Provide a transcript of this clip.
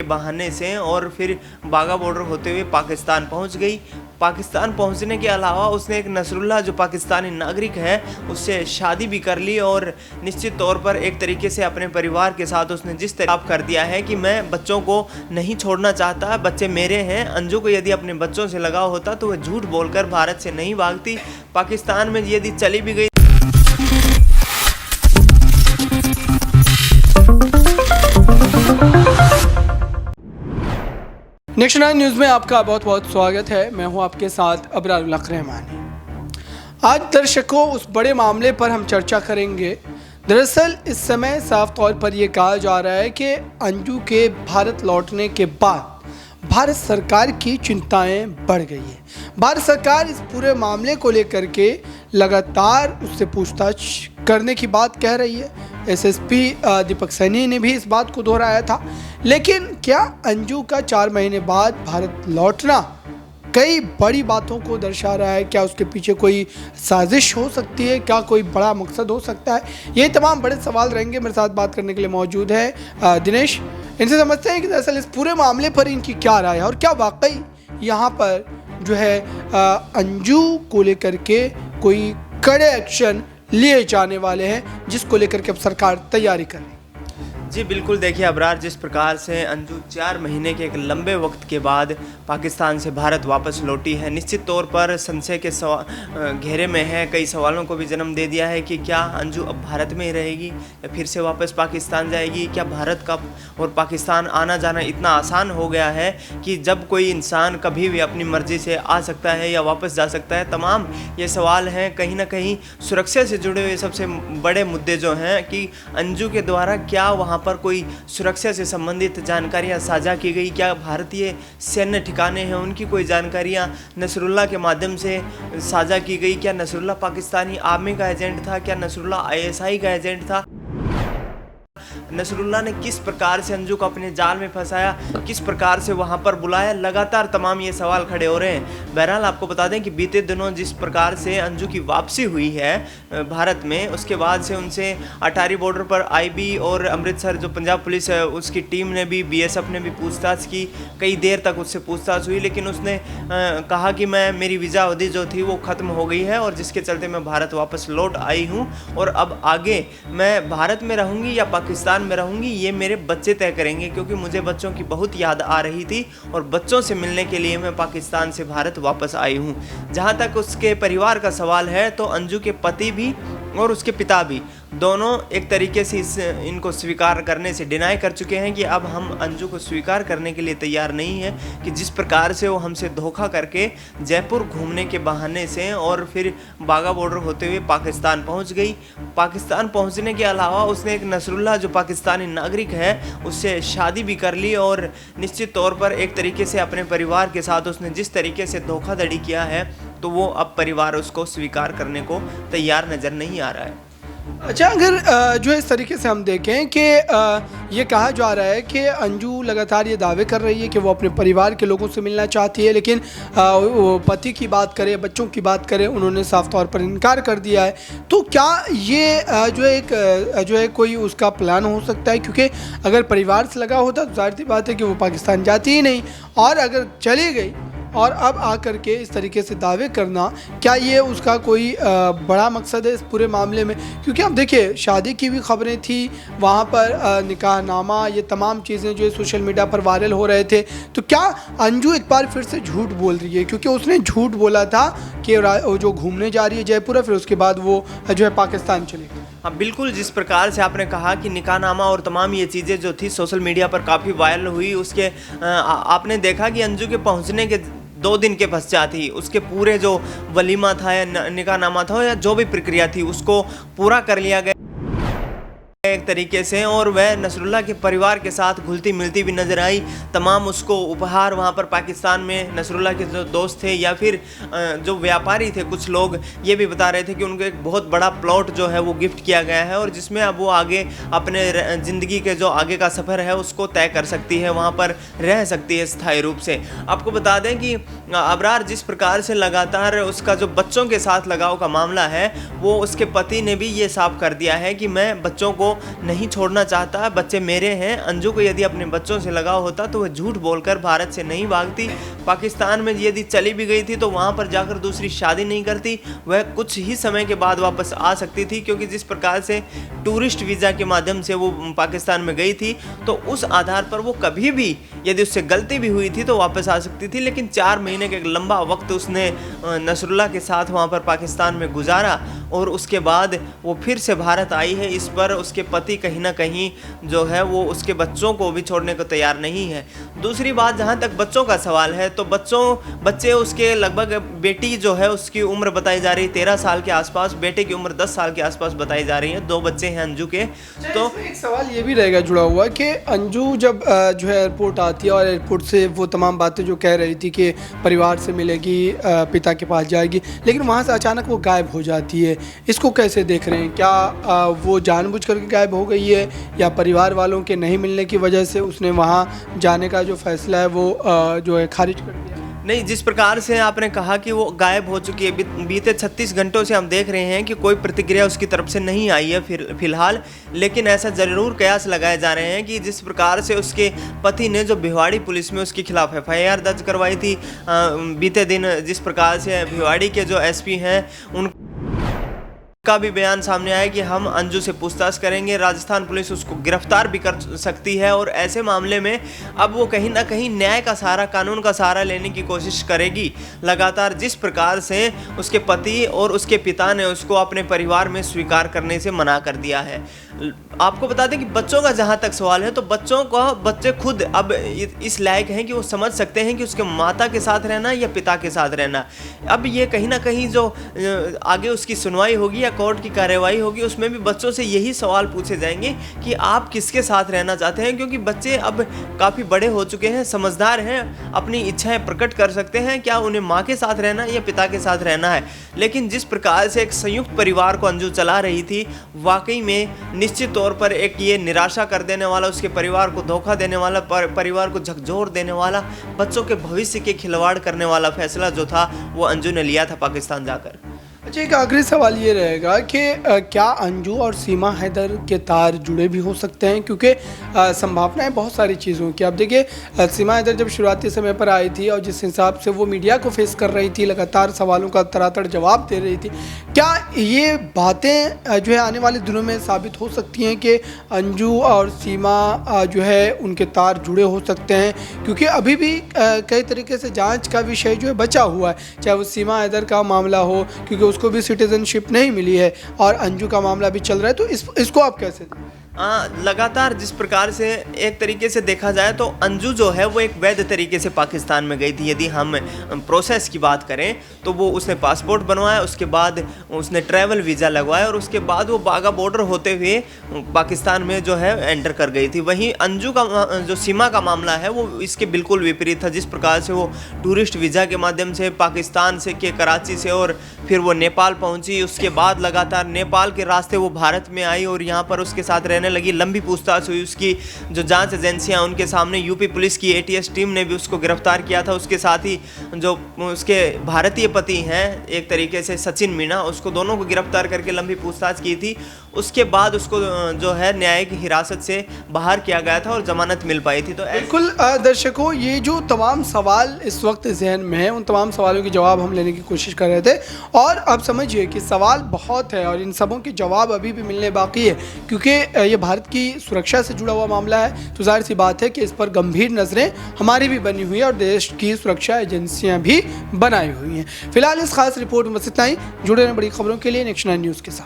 बहाने से और फिर बाघा बॉर्डर होते हुए पाकिस्तान पहुंच गई। पाकिस्तान पहुंचने के अलावा उसने एक नसरुल्लाह जो पाकिस्तानी नागरिक है उससे शादी भी कर ली और निश्चित तौर पर एक तरीके से अपने परिवार के साथ उसने जिस तरह कर दिया है कि मैं बच्चों को नहीं छोड़ना चाहता, बच्चे मेरे हैं। अंजू को यदि अपने बच्चों से लगाव होता तो वह झूठ बोलकर भारत से नहीं भागती, पाकिस्तान में यदि चली भी गई। नेक्स्ट 9 न्यूज़ में आपका बहुत बहुत स्वागत है। मैं हूं आपके साथ अबरार उल हक रहमानी। आज दर्शकों उस बड़े मामले पर हम चर्चा करेंगे। दरअसल इस समय साफ तौर पर यह कहा जा रहा है कि अंजू के भारत लौटने के बाद भारत सरकार की चिंताएं बढ़ गई है। भारत सरकार इस पूरे मामले को लेकर के लगातार उससे पूछताछ करने की बात कह रही है। एसएसपी दीपक सैनी ने भी इस बात को दोहराया था। लेकिन क्या अंजू का 4 महीने बाद भारत लौटना कई बड़ी बातों को दर्शा रहा है? क्या उसके पीछे कोई साजिश हो सकती है? क्या कोई बड़ा मकसद हो सकता है? ये तमाम बड़े सवाल रहेंगे। मेरे साथ बात करने के लिए मौजूद है दिनेश। इनसे समझते हैं कि दरअसल इस पूरे मामले पर इनकी क्या राय है और क्या वाकई यहाँ पर जो है अंजू को लेकर के कोई कड़े एक्शन लिए जाने वाले हैं जिसको लेकर के अब सरकार तैयारी कर रही है। जी बिल्कुल, देखिए अबरार, जिस प्रकार से अंजू 4 महीने के एक लंबे वक्त के बाद पाकिस्तान से भारत वापस लौटी है, निश्चित तौर पर संशय के घेरे में है। कई सवालों को भी जन्म दे दिया है कि क्या अंजू अब भारत में ही रहेगी या फिर से वापस पाकिस्तान जाएगी? क्या भारत का और पाकिस्तान आना जाना इतना आसान हो गया है कि जब कोई इंसान कभी भी अपनी मर्जी से आ सकता है या वापस जा सकता है? तमाम ये सवाल हैं। कहीं ना कहीं सुरक्षा से जुड़े हुए सबसे बड़े मुद्दे जो हैं कि अंजू के द्वारा क्या वहाँ पर कोई सुरक्षा से संबंधित जानकारियां साझा की गई, क्या भारतीय सैन्य ठिकाने हैं उनकी कोई जानकारियां नसरुल्लाह के माध्यम से साझा की गई? क्या नसरुल्लाह पाकिस्तानी आर्मी का एजेंट था? क्या नसरुल्लाह आईएसआई का एजेंट था? नसरुल्लाह ने किस प्रकार से अंजू को अपने जाल में फंसाया, किस प्रकार से वहां पर बुलाया? लगातार तमाम ये सवाल खड़े हो रहे हैं। बहरहाल आपको बता दें कि बीते दिनों जिस प्रकार से अंजू की वापसी हुई है भारत में, उसके बाद से उनसे अटारी बॉर्डर पर आईबी और अमृतसर जो पंजाब पुलिस है उसकी टीम ने भी, बीएसएफ ने भी पूछताछ की। कई देर तक उससे पूछताछ हुई, लेकिन उसने कहा कि मेरी वीज़ा अवधि जो थी वो ख़त्म हो गई है और जिसके चलते मैं भारत वापस लौट आई हूँ और अब आगे मैं भारत में रहूँगी या पाकिस्तान में रहूंगी ये मेरे बच्चे तय करेंगे, क्योंकि मुझे बच्चों की बहुत याद आ रही थी और बच्चों से मिलने के लिए मैं पाकिस्तान से भारत वापस आई हूं। जहां तक उसके परिवार का सवाल है तो अंजू के पति भी और उसके पिता भी दोनों एक तरीके से इनको स्वीकार करने से डिनाई कर चुके हैं कि अब हम अंजू को स्वीकार करने के लिए तैयार नहीं है कि जिस प्रकार से वो हमसे धोखा करके जयपुर घूमने के बहाने से और फिर बाघा बॉर्डर होते हुए पाकिस्तान पहुंच गई। पाकिस्तान पहुंचने के अलावा उसने एक नसरुल्लाह जो पाकिस्तानी नागरिक है उससे शादी भी कर ली और निश्चित तौर पर एक तरीके से अपने परिवार के साथ उसने जिस तरीके से धोखाधड़ी किया है तो वो अब परिवार उसको स्वीकार करने को तैयार नज़र नहीं आ रहा है। अच्छा, अगर जो इस तरीके से हम देखें कि ये कहा जा रहा है कि अंजू लगातार ये दावे कर रही है कि वो अपने परिवार के लोगों से मिलना चाहती है, लेकिन वो पति की बात करे, बच्चों की बात करे, उन्होंने साफ तौर पर इनकार कर दिया है। तो क्या ये जो है कोई उसका प्लान हो सकता है? क्योंकि अगर परिवार से लगा होता तो जाहिर सी बात है कि वो पाकिस्तान जाती ही नहीं, और अगर चली गई और अब आकर के इस तरीके से दावे करना, क्या ये उसका कोई बड़ा मकसद है इस पूरे मामले में? क्योंकि अब देखिए शादी की भी खबरें थी वहाँ पर, निकाहनामा, ये तमाम चीज़ें जो सोशल मीडिया पर वायरल हो रहे थे। तो क्या अंजू एक बार फिर से झूठ बोल रही है? क्योंकि उसने झूठ बोला था कि जो घूमने जा रही है जयपुर, फिर उसके बाद वो जो है पाकिस्तान चली गई। हाँ बिल्कुल, जिस प्रकार से आपने कहा कि निकाहनामा और तमाम ये चीज़ें जो थी सोशल मीडिया पर काफ़ी वायरल हुई, उसके आपने देखा कि अंजू के पहुंचने के 2 दिन के पश्चात ही उसके पूरे जो वलीमा था या निकाहनामा था या जो भी प्रक्रिया थी उसको पूरा कर लिया गया एक तरीके से, और वह नसरुल्लाह के परिवार के साथ घुलती मिलती भी नजर आई। तमाम उसको उपहार वहाँ पर पाकिस्तान में नसरुल्लाह के जो दोस्त थे या फिर जो व्यापारी थे, कुछ लोग ये भी बता रहे थे कि उनको एक बहुत बड़ा प्लॉट जो है वो गिफ्ट किया गया है और जिसमें अब वो आगे अपने ज़िंदगी के जो आगे का सफ़र है उसको तय कर सकती है, वहाँ पर रह सकती है स्थायी रूप से। आपको बता दें कि अबरार जिस प्रकार से लगातार उसका जो बच्चों के साथ लगाव का मामला है वो उसके पति ने भी ये साफ कर दिया है कि मैं बच्चों को नहीं छोड़ना चाहता। बच्चे मेरे हैं। अंजू को यदि अपने बच्चों से लगाव होता तो वह झूठ बोलकर भारत से नहीं भागती। पाकिस्तान में यदि चली भी गई थी तो वहाँ पर जाकर दूसरी शादी नहीं करती। वह कुछ ही समय के बाद वापस आ सकती थी, क्योंकि जिस प्रकार से टूरिस्ट वीज़ा के माध्यम से वो पाकिस्तान में गई थी तो उस आधार पर वो कभी भी यदि उससे गलती भी हुई थी तो वापस आ सकती थी। लेकिन 4 महीने का एक लंबा वक्त उसने नसरुल्लाह के साथ वहाँ पर पाकिस्तान में गुजारा और उसके बाद वो फिर से भारत आई है। इस पर उसके पति कहीं ना कहीं जो है वो उसके बच्चों को भी छोड़ने को तैयार नहीं है। दूसरी बात, जहाँ तक बच्चों का सवाल है तो बच्चे उसके लगभग, बेटी जो है उसकी उम्र बताई जा रही है 13 साल के आसपास, बेटे की उम्र 10 साल के आसपास बताई जा रही है। 2 बच्चे हैं अंजू के। तो एक सवाल ये भी रहेगा जुड़ा हुआ कि अंजू जब जो है एयरपोर्ट आती है और एयरपोर्ट से वो तमाम बातें जो कह रही थी कि परिवार से मिलेगी, पिता के पास जाएगी, लेकिन वहाँ से अचानक वो गायब हो जाती है। इसको कैसे देख रहे हैं? क्या वो जानबूझ करके गायब हो गई है या परिवार वालों के नहीं मिलने की वजह से उसने वहाँ जाने का जो फैसला है वो जो है खारिज कर दिया? नहीं, जिस प्रकार से आपने कहा कि वो गायब हो चुकी है, बीते 36 घंटों से हम देख रहे हैं कि कोई प्रतिक्रिया उसकी तरफ से नहीं आई है फिलहाल। लेकिन ऐसा ज़रूर कयास लगाए जा रहे हैं कि जिस प्रकार से उसके पति ने जो भिवाड़ी पुलिस में उसके खिलाफ FIR दर्ज करवाई थी बीते दिन, जिस प्रकार से भिवाड़ी के जो SP हैं का भी बयान सामने आया कि हम अंजू से पूछताछ करेंगे, राजस्थान पुलिस उसको गिरफ्तार भी कर सकती है। और ऐसे मामले में अब वो कहीं ना कहीं न्याय का सहारा, कानून का सहारा लेने की कोशिश करेगी लगातार। जिस प्रकार से उसके पति और उसके पिता ने उसको अपने परिवार में स्वीकार करने से मना कर दिया है। आपको बता दें कि बच्चों का जहाँ तक सवाल है तो बच्चे खुद अब इस लायक हैं कि वो समझ सकते हैं कि उसके माता के साथ रहना या पिता के साथ रहना। अब ये कहीं ना कहीं जो आगे उसकी सुनवाई होगी या कोर्ट की कार्यवाही होगी, उसमें भी बच्चों से यही सवाल पूछे जाएंगे कि आप किसके साथ रहना चाहते हैं, क्योंकि बच्चे अब काफ़ी बड़े हो चुके हैं, समझदार हैं, अपनी इच्छाएं प्रकट कर सकते हैं। क्या उन्हें माँ के साथ रहना है या पिता के साथ रहना है? लेकिन जिस प्रकार से एक संयुक्त परिवार को अंजू चला रही थी, वाकई में निश्चित तौर पर एक ये निराशा कर देने वाला, उसके परिवार को धोखा देने वाला, परिवार को झकझोर देने वाला, बच्चों के भविष्य के खिलवाड़ करने वाला फैसला जो था वो अंजू ने लिया था पाकिस्तान जाकर। अच्छा, एक आखिरी सवाल ये रहेगा कि क्या अंजू और सीमा हैदर के तार जुड़े भी हो सकते हैं? क्योंकि संभावनाएं बहुत सारी चीज़ों की। अब देखिए, सीमा हैदर जब शुरुआती समय पर आई थी और जिस हिसाब से वो मीडिया को फेस कर रही थी, लगातार सवालों का तड़ातड़ जवाब दे रही थी, क्या ये बातें जो है आने वाले दिनों में साबित हो सकती हैं कि अंजू और सीमा जो है उनके तार जुड़े हो सकते हैं? क्योंकि अभी भी कई तरीके से जाँच का विषय जो है बचा हुआ है, चाहे वो सीमा हैदर का मामला हो, क्योंकि उसको भी सिटीजनशिप नहीं मिली है, और अंजू का मामला भी चल रहा है। तो इसको आप कैसे दें? लगातार जिस प्रकार से एक तरीके से देखा जाए तो अंजू जो है वो एक वैध तरीके से पाकिस्तान में गई थी। यदि हम प्रोसेस की बात करें तो वो उसने पासपोर्ट बनवाया, उसके बाद उसने ट्रैवल वीज़ा लगवाया और उसके बाद वो बागा बॉर्डर होते हुए पाकिस्तान में जो है एंटर कर गई थी। वहीं अंजू का जो सीमा का मामला है वो इसके बिल्कुल विपरीत था। जिस प्रकार से वो टूरिस्ट वीज़ा के माध्यम से पाकिस्तान से के कराची से और फिर वो नेपाल पहुंची, उसके बाद लगातार नेपाल के रास्ते वो भारत में आई और यहाँ पर उसके साथ रहने लगी। लंबी पूछताछ हुई, उसकी जो जांच एजेंसियां उनके सामने, यूपी पुलिस की ATS टीम ने भी उसको गिरफ्तार किया था। उसके साथ ही जो उसके भारतीय पति हैं एक तरीके से सचिन मीणा, उसको दोनों को गिरफ्तार करके लंबी पूछताछ की थी। उसके बाद उसको जो है न्यायिक हिरासत से बाहर किया गया था और जमानत मिल पाई थी। तो बिल्कुल दर्शकों, ये जो तमाम सवाल इस वक्त जहन में है, उन तमाम सवालों के जवाब हम लेने की कोशिश कर रहे थे और अब समझिए कि सवाल बहुत है और इन सबों के जवाब अभी भी मिलने बाकी है, क्योंकि ये भारत की सुरक्षा से जुड़ा हुआ मामला है। तो जाहिर सी बात है कि इस पर गंभीर नज़रें हमारी भी बनी हुई है और देश की सुरक्षा एजेंसियां भी बनाई हुई हैं। फिलहाल इस खास रिपोर्ट में बस इतना ही। जुड़े रहने बड़ी खबरों के लिए नेक्स्ट 9 न्यूज़ के साथ।